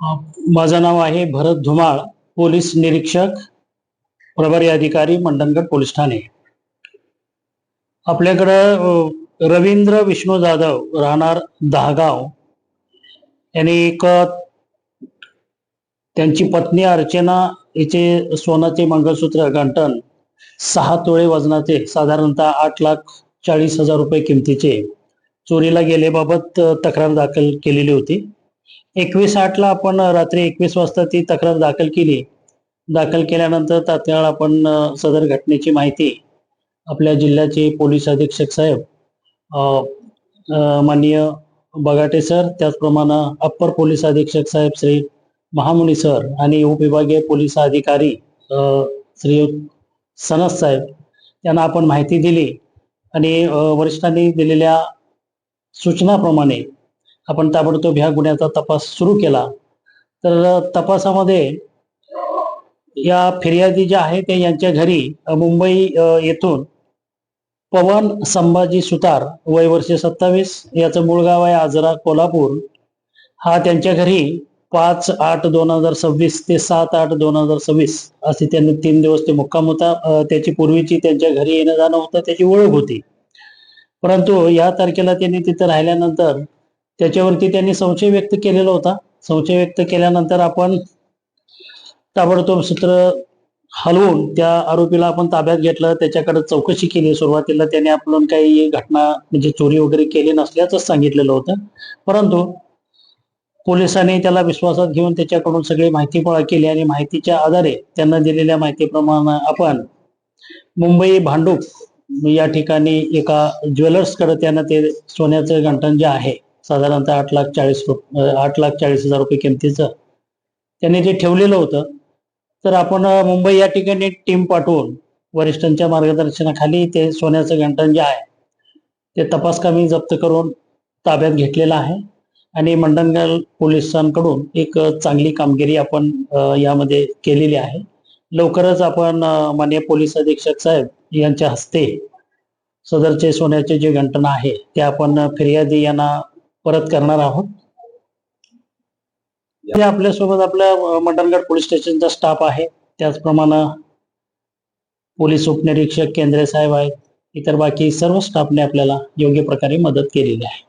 अ, माझं नाव आहे भरत धुमाळ, पोलीस निरीक्षक, प्रभारी अधिकारी, मंडणगड पोलीस ठाणे. आपल्याकडं रवींद्र विष्णू जाधव राहणार दहागाव यांनी त्यांची पत्नी अर्चना हिचे सोनाचे मंगळसूत्र गंठण 6 तोळे वजनाचे साधारणतः 8,40,000 रुपये किमतीचे चोरीला गेल्याबाबत तक्रार दाखल केलेली होती. 21/8 आपण रात्री 21 वाजता ती तक्रार दाखल केली. दाखल केल्यानंतर तात्काळ आपण सदर घटनेची माहिती आपल्या जिल्ह्याचे पोलीस अधीक्षक साहेब, माननीय बगाटे सर, त्याचप्रमाणे अप्पर पोलीस अधीक्षक साहेब श्री महामुनी सर आणि उपविभागीय पोलीस अधिकारी श्री सनस साहेब यांना आपण माहिती दिली आणि वरिष्ठांनी दिलेल्या सूचनाप्रमाणे आपण ताबडतोब ह्या गुन्ह्याचा तपास सुरू केला. तर तपासामध्ये या फिर्यादी ज्या आहेत ते यांच्या घरी मुंबई येथून पवन संभाजी सुतार, वय वर्ष 27, याचं मूळ गाव आहे आजरा कोल्हापूर, हा त्यांच्या घरी 5/8/2026 ते 7/8/2026 असे त्यांनी 3 दिवस ते मुक्काम होता. त्याची पूर्वीची त्यांच्या घरी येणं जाणं होतं, त्याची ओळख होती. परंतु या तारखेला त्यांनी तिथं राहिल्यानंतर त्याच्यावरती त्यांनी संशय व्यक्त केलेला होता. संशय व्यक्त केल्यानंतर आपण ताबडतोब सूत्र हलवून त्या आरोपीला आपण ताब्यात घेतलं. त्याच्याकडे चौकशी केली. सुरुवातीला त्याने आपण काही घटना म्हणजे चोरी वगैरे केली नसल्याचं सांगितलेलं होतं. परंतु पोलिसांनी त्याला विश्वासात घेऊन त्याच्याकडून सगळी माहिती गोळा केली आणि माहितीच्या आधारे त्यांना दिलेल्या माहितीप्रमाणे आपण मुंबई भांडूप या ठिकाणी एका ज्वेलर्सकडे त्यांना ते सोन्याचं गंठण जे आहे साधारणतः 8,40,000 रुपये किमतीचं त्यांनी जे ठेवलेलं होतं. तर आपण मुंबई या ठिकाणी टीम पाठवून वरिष्ठांच्या मार्गदर्शनाखाली ते सोन्याचं गंठण जे आहे ते तपासकामी जप्त करून ताब्यात घेतलेलं आहे आणि मंडणगड पोलिसांकडून एक चांगली कामगिरी आपण यामध्ये केलेली आहे. लवकरच आपण माननीय पोलीस अधीक्षक साहेब यांच्या हस्ते सदरचे सोन्याचे जे गंठण आहे ते आपण फिर्यादी यांना परत करणार आहोत. आपल्यासोबत आपल्या मंडणगड पोलीस स्टेशनचा स्टाफ आहे, त्याचप्रमाणे पोलीस उपनिरीक्षक केंद्रे साहेब आहेत, इतर बाकी सर्व स्टाफने आपल्याला योग्य प्रकारे मदत केलेली आहे.